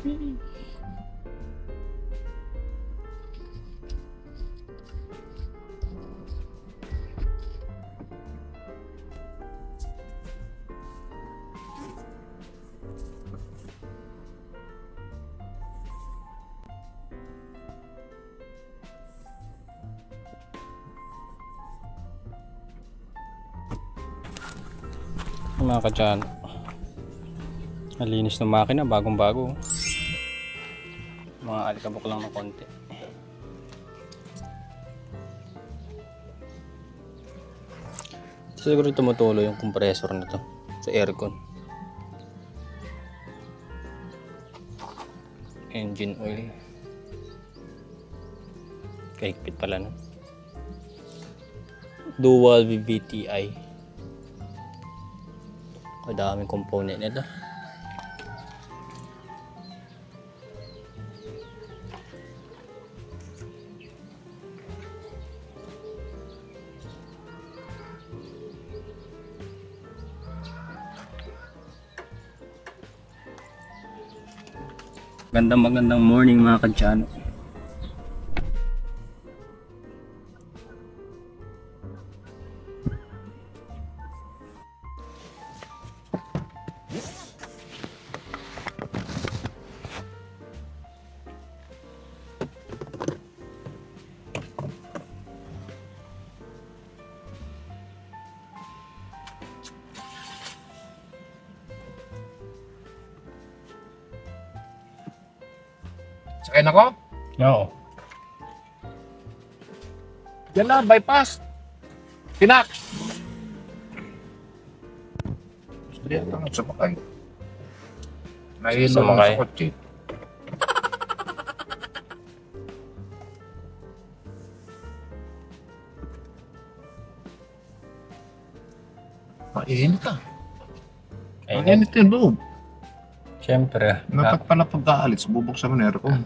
Mga kadyan, nalinis ng makina, bagong bago. Mga alikabok lang ng konti. Siguro tumutulo yung compressor na to sa aircon. Engine oil. Kahigpit pala na. Dual VVTi. Kadaming component nito. Magandang morning mga kadyano. Sakay na ko? Oo. Yan na, bypass. Pinak. Gusto yata nga sumakay. Nahilo lang Sumakay. sa kotse. Mainit ah. Mainit yung loob. Siyempre. Dapat pala pagkaalis, bubuksan mo na aircon.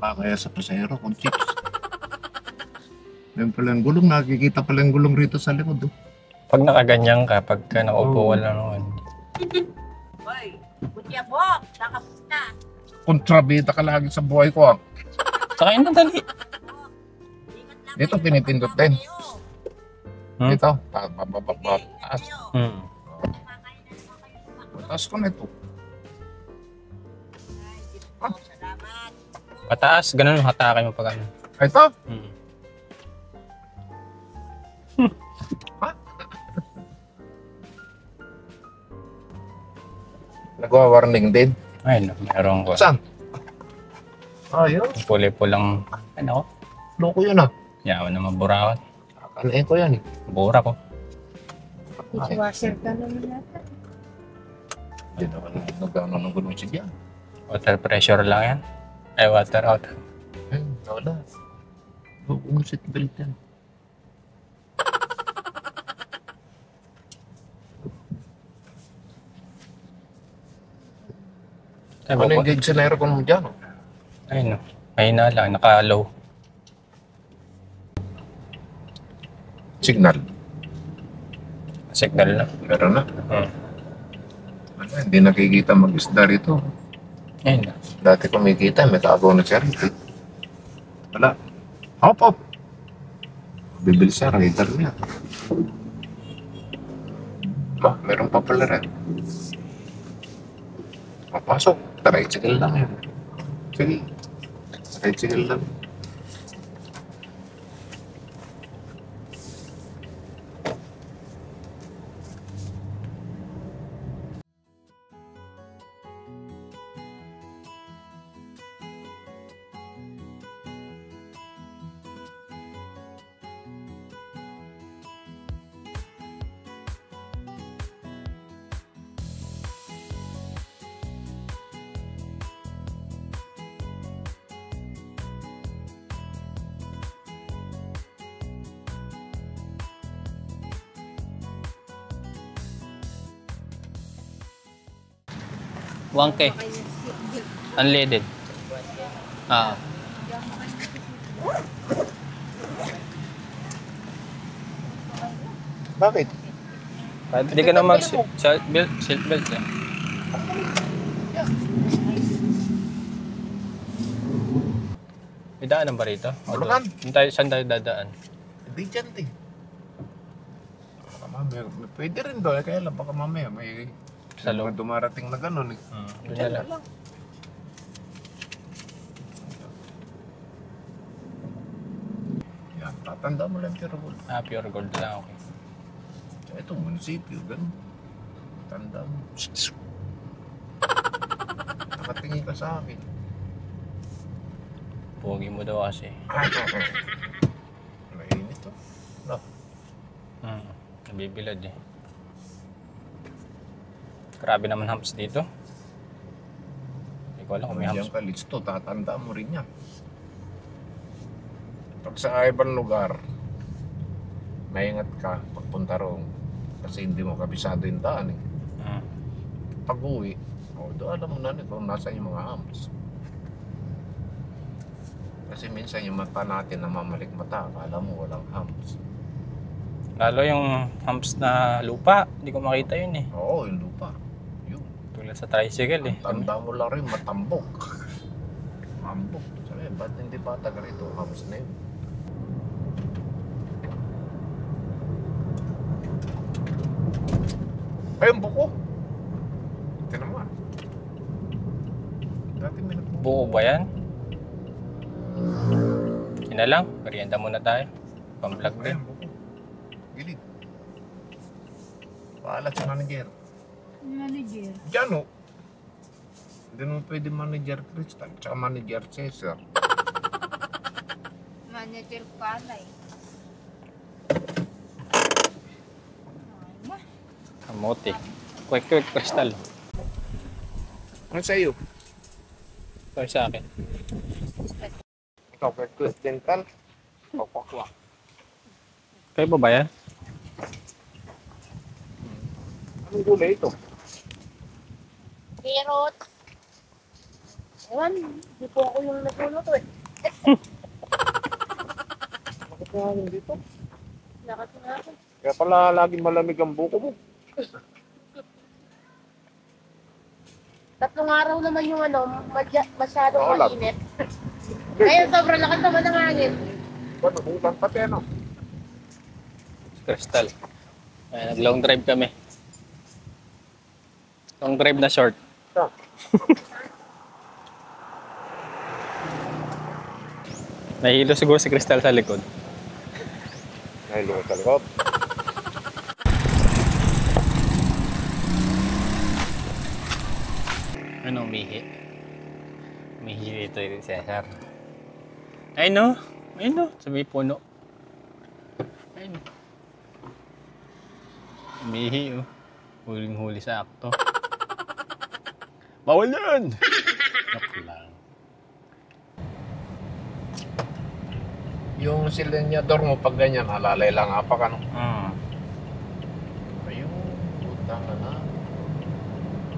Kaya sa pasahero kung chips. Yan pala yung gulong, nakikita pala yung gulong rito sa likod. Oh. Pag nakaganyan ka, pagka nakaupo ka lang naman. Hoy, butya po, nakapunta. Kontrabita ka lagi sa buhay ko. Ah. Sakay na dali. Dito pinipindot din. Dito, taas. Taas ko na ito. Salamat. Pataas, ganun hatakay mo pag ano. Ito? Nagwa-warning din. Ayun, meron ko. Saan? Ayun. Puli-pulang, ano ko? Loko yun ah. Yawan na maburakot. Kanain ko yan. Bura ko. Dishwasher ka naman yata. Hindi naman nagano ng gulong siya. Water pressure lang yan. Ay, water out. Wala. Buong seatbelt yan. Ay, Ano yung gauge sa aircon mo dyan? Oh? ayun, mahina lang, naka-low. Signal. Signal na. Meron na. Wala, hindi nakikita mag-isda rito. Ayun na. Dati kumikita, may tago na siya rito. Wala. Hop, hop. Bibili siya, radar niya. Meron pa pala rin. Papasok. Tricycle lang yun. Sige. Tricycle lang. Wangke. Unleaded. Ah. Bakit? Hindi ka na mag-seatbelt eh. May daanan ba rito? O Bulacan. doon? Saan tayo dadaan? Hindi dyan, eh. Baka mamaya, pwede rin doon. Kaya lang, baka mamaya may Sa loob. mga dumarating na gano'n. Eh. Doon na Dyan lang. na lang. Yan, tatanda mo lang pero wala. Pure gold lang. Okay. Ito, munisipyo, gano'n. Tanda mo. Nakatingin ka sa akin. Pogi mo daw kasi. Mainit to. No. Nabibilad eh. Grabe naman humps dito. Hindi ko alam kung may Kung humps. diyan ka listo, tatanda mo rin yan. Pag sa ibang lugar, maingat ka pagpunta roon. Kasi hindi mo kabisado yung daan eh. Pag uwi, doon alam mo na kung nasa yung mga humps. Kasi minsan yung mata natin namamalik mata, akala mo walang humps. Lalo yung humps na lupa. Hindi ko makita yun eh. Oo, yung lupa. Yun. Tulad sa tricycle eh. Ang tanda mo lang rin, matambok. Mambok. Sabi, ba't hindi pa tagal ito? Humps na yun. Ay, ang buko. Ito naman. Dati may nagbuko. Buo ba yan? Yun na lang. Merienda muna tayo. Pang-vlog Ay, din. ang buko. Gilid. Paalat sa manager. Manager. Diyan o. Hindi naman pwede manager Crystal. Tsaka manager Cesar. Manager palay. Kamote. Quick crystal. Ano sa'yo? Ito sa akin. Ikaw, Quick Dental. Kwak. Kayo ba ba yan? Anong gulay ito? Carrot. Ewan, di po ako yung naguluto eh. Bakit nga dito? Lakas nga ako. Kaya pala laging malamig ang buko mo. Tatlong araw naman yung masyadong Oo, lab. mainit. Ngayon sobrang lakas naman ng hangin. Ba't nagulang pati ano? Crystal. Ayan, nag-long drive kami. Long drive na short. Ito. Nahilo siguro si Crystal sa likod. Nahilo ko sa likod. Ano, umihi? Umihi dito yung Cesar. Ay no. Ayun no. Sa may puno. Ayun. Umihi oh. Huling-huli sa akto. Bawal yan! Joke lang. Yung silinyador mo pag ganyan, alalay lang apa ka no? Ayun, utang na.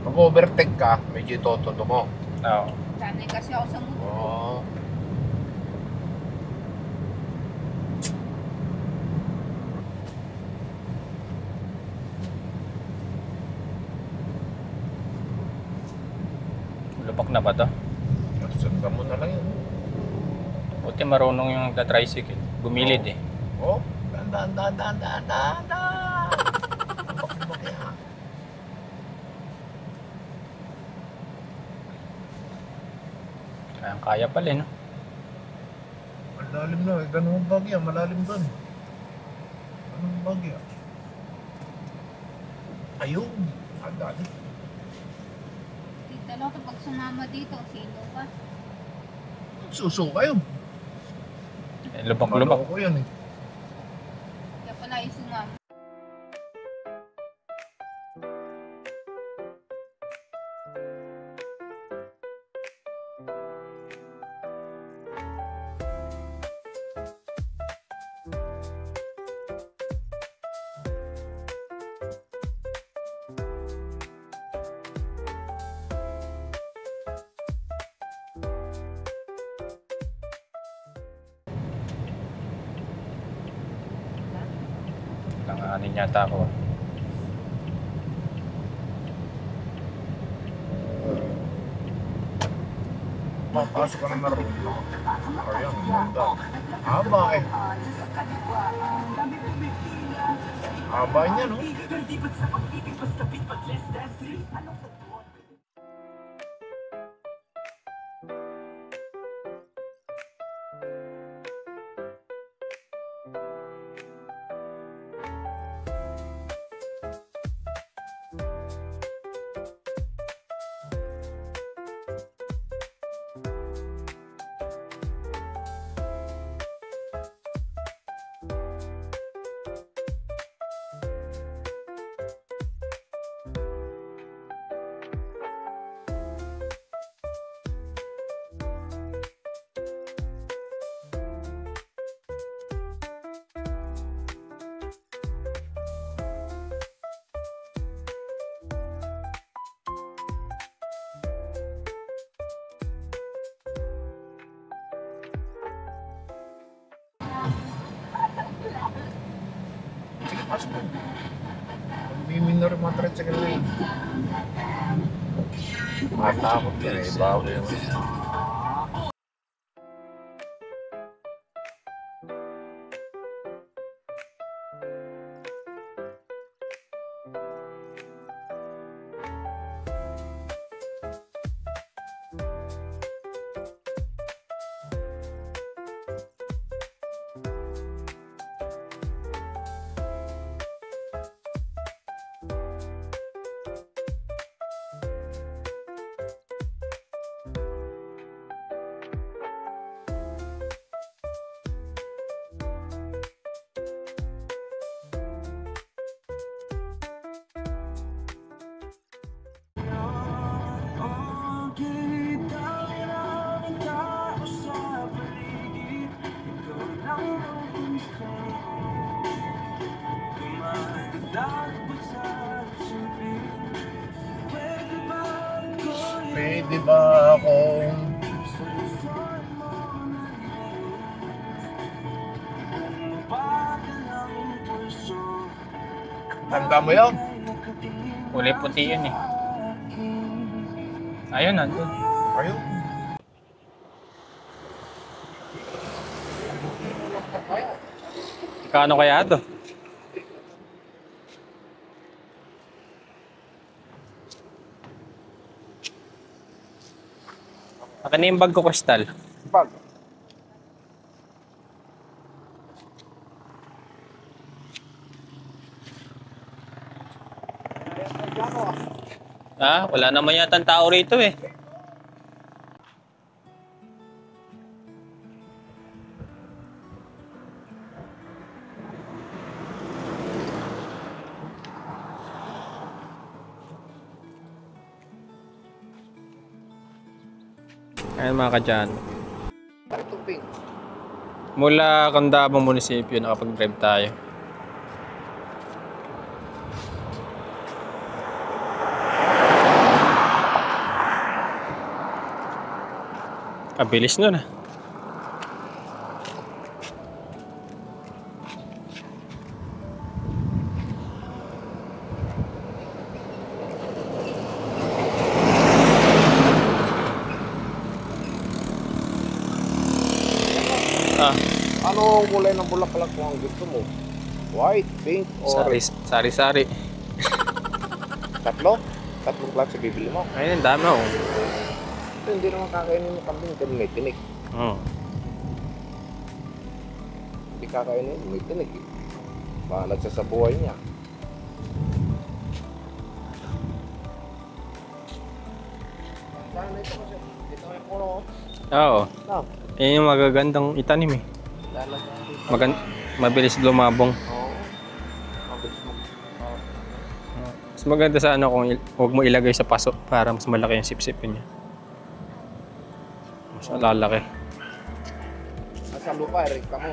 Pag overtake ka, medyo itotodo mo. Oo. Sanay kasi ako sa mundo. Oo. Lupak na ba to? Sundan mo na lang yun. Buti marunong yung nagta-tricycle. Gumilid eh. Oh, dahan. Kaya pala no? Malalim na, ganun ang bagya, malalim doon. Ganun ang bagya. Ayun, andali. Tita Lo, kapag sumama dito, sino ka? Suso kayo. Lubak-lubak. Maloko yan eh. Kaya pala yung sumama. Langanin yata ako. papasok ka na ron. Ayan, ganda. Haba eh. Haba niya, no? Sige, pasok ko. Magmimin na rin mga tricycle na yun. Matakot yan eh. Bago yun. Pwede ba akong tanda mo yun? Kulay puti yun eh. Ayun, nandun. Ayun. Kano kaya ito? Akin na yung bag ko, Crystal. Pag. Ah, wala naman yata tao rito eh. Ayan mga kadyan. Tuping. Mula Candabang Munisipyo, nakapag-drive tayo. Kabilis nun ah. Ano ang kulay ng bulaklak mo ang gusto mo? White, pink, or Sari-sari. tatlo? Tatlong klase bibili mo. Ayun, ang dami oh. Ito hindi naman kakainin ng kambing kasi may tinik. Hindi kakainin, may tinik eh. Bahalag siya sa buhay niya. Sana ito kasi, dito may puno. Oo. No. Yan yung magagandang itanim eh. Lalagyan dito. Mabilis lumabong. Oo. Mabilis mo. Mas maganda sana kung huwag mo ilagay sa paso para mas malaki yung sipsipin niya. Mas lalaki. Nasa lupa, rekta mo.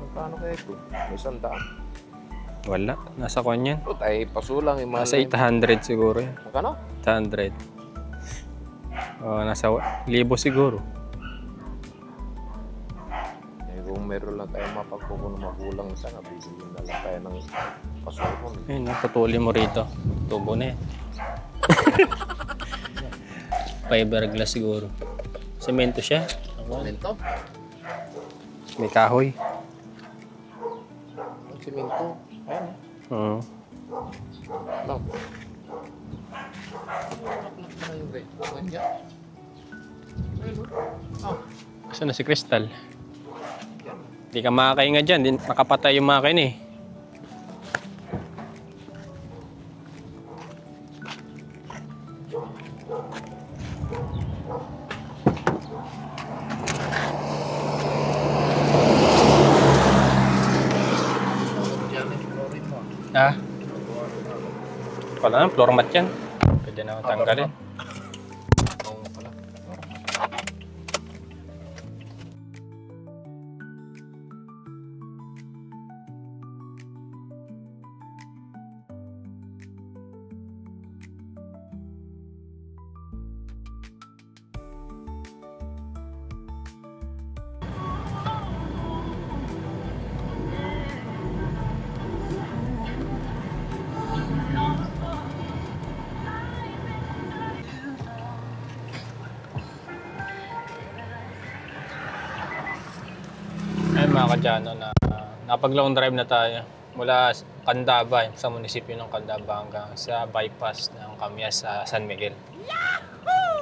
Magkano kaya ito? May 100. Wala. Nasa kwan yan. Ito ay pasulang. Nasa 800 siguro yan. Magkano? 800. Nasa 1,000 siguro. Eh, kung meron lang tayo mapagpupuno magulang isa, nabibili na lang tayo ng pasulong. Ayun, putuli mo rito. Tubo na yan. Fiberglass siguro. Semento siya. Simento? May kahoy. Ang simento. Ayun. Oo. No. Ayun. Oh. Saan na si Crystal? Hindi ka makakainga dyan. Nakapatay yung makina eh. Ah? Wala na, floor mat yan. Pwede na tanggalin. Oo pala. Ayun mga kadyano na napag-long drive na tayo mula Candaba sa munisipyo ng Candaba hanggang sa bypass ng Camias sa San Miguel.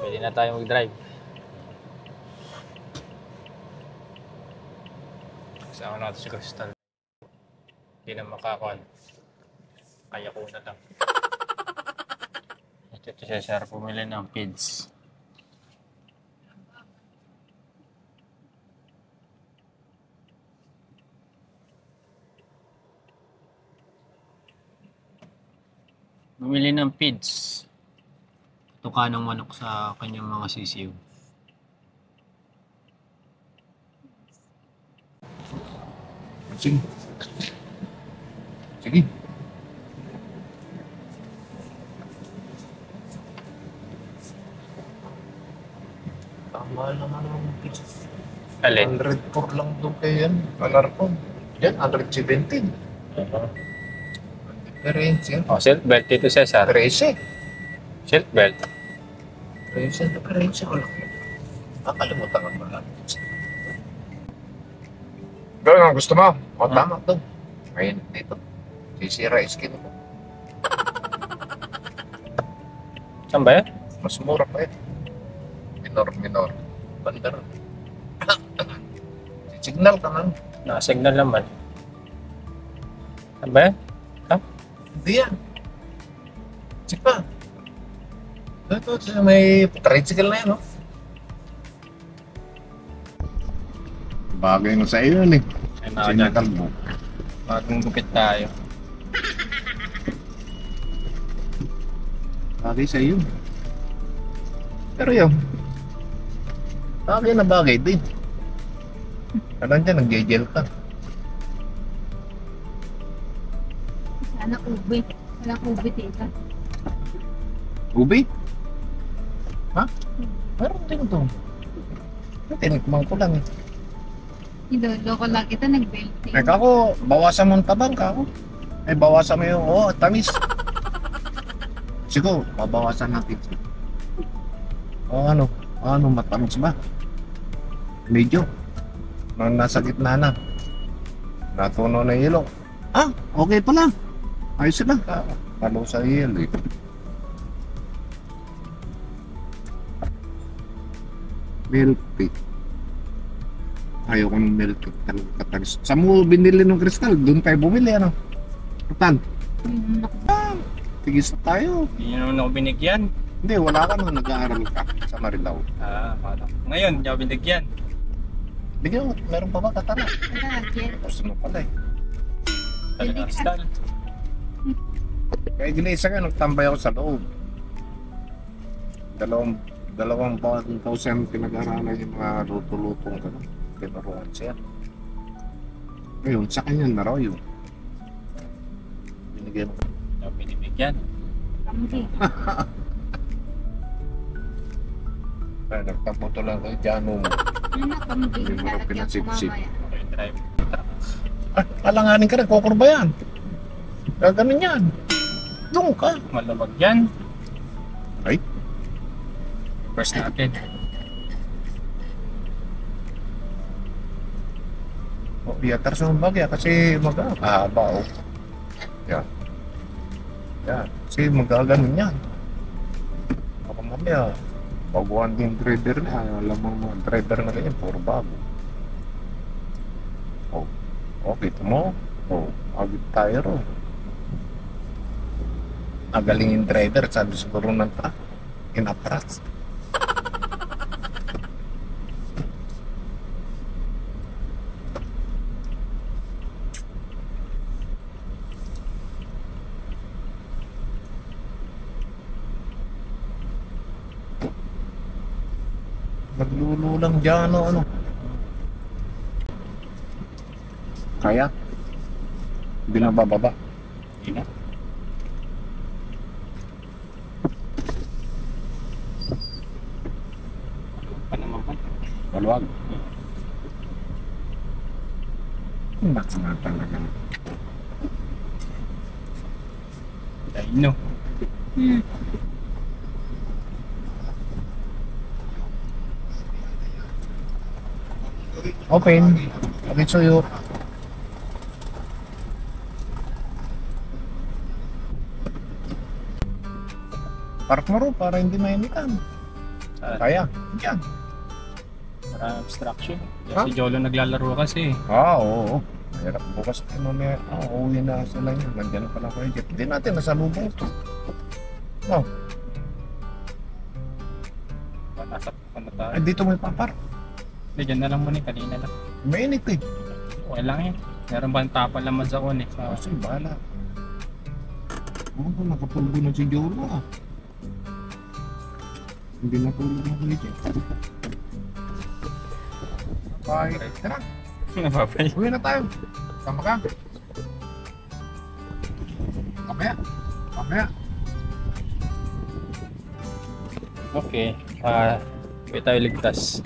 Pwede na tayo mag-drive. Kasama natin si Crystal. Hindi na makakuan. Kaya ko na lang. Ito siya sir, pumili ng feeds. Bumili ng feeds. Tuka ng manok sa kanyang mga sisiw. Sige. Sige. Tama naman ang pizza. Alin? 104 lang doon kayo yan. Alarcon. Yan, 117. Difference yan. Oh, seat belt dito Cesar. 13. Seat belt. 13 difference ko lang. Nakalimutan ko pala. Gano'n ang gusto mo? O, tama to. Ngayon dito. Sisira skin ko. Saan ba yan? Mas mura pa yan. Minor. Banda rin. Signal ka man. Naka-signal naman. Saan ba yan? Hindi yan. Check pa. Ito, may tricycle na yan, no? Bagay na sa iyo, eh. Ay mga kadyano. Kalbo. Bagong gupit tayo. Bagay sa iyo. Pero yun, bagay na bagay din. Alam dyan, nag-gel ka. Sana ube. Walang ube, tita. Ubi? Ha? Meron din ito. Tinikman ko lang eh. Niloloko lang kita, nag-belting. Teka ko, bawasan mo ang tabang ka ako. Ay, bawasan mo yung, tamis. Siguro, babawasan natin. Ano, matamis ba? Medyo. Nang nasa gitna na. Natunaw na yung ilong. Okay pala. Ayos na. Palo sa iyelo eh. Milk tea. Ayaw ko ng milk tea. Talagang katalis. Saan mo binili ng kristal? Doon tayo bumili, ano? Katan. Tigis na tayo. Hindi nyo naman ako binigyan. Hindi, wala ka nung nag-aaral ka sa Marilao. Parang. Ngayon, hindi ako binigyan. Bigyan mo, meron pa ba katana? Wala, Jen. Gusto mo pala eh. Talaga, Crystal. Kaya iglesia nga, nagtambay ako sa loob. Dalawang pausan pinag-aralan yung mga luto-lutong gano'n. Tinuruan siya. Ngayon, sa kanya na raw yun. Binigyan mo. Hindi ako binibigyan. Kamdi. Kaya nagtaputo lang kayo dyan mo. Ano, kamdi. Hindi mo na Lalagyan ko pinasip-sip. mamaya. Okay, drive. Alanganin ka rin, kukurba yan. Gaganon yan. Doon ka. Malabag yan. Ay, First natin. O, iatras yung bagya kasi mahaba, oh. Yan. Yan. Kasi magaganon yan. Baka mamaya, baguhan din driver na. Alam mo mga driver na ganyan, puro bago. Oh, okay, ito mo. Oh, agit tayo ro. Nagaling yung driver, sabi siguro ng truck. Inatras. Naglululang dyan, ano. Kaya? Hindi na bababa. Hindi na. Pa naman pa. Maluwag. Naka na talaga. Ay, no. Open. Okay, suyo. Park mo ro para hindi mainitan. Kaya. Yan. Para obstruction. Yan Ha? si Jolo naglalaro kasi. Oo. Mahirap bukas tayo mamaya. Uuwi na sila yun. Nandiyan na pala kayo. Hindi natin nasalubong ito. No. Nasa ano tayo. Ay, dito may papark. Hindi, dyan na lang muna. Kanina lang. Mainit eh. Okay lang yan. Meron ba ang tapal naman sa kon eh. Kasi bahala. Nakapulgo na si Jolo ah. Hindi na tulog na kulit eh. Bye. Tara, Napapay. uwi na tayo. Tama ka. Mamaya. Mamaya. Okay. Hindi tayo ligtas.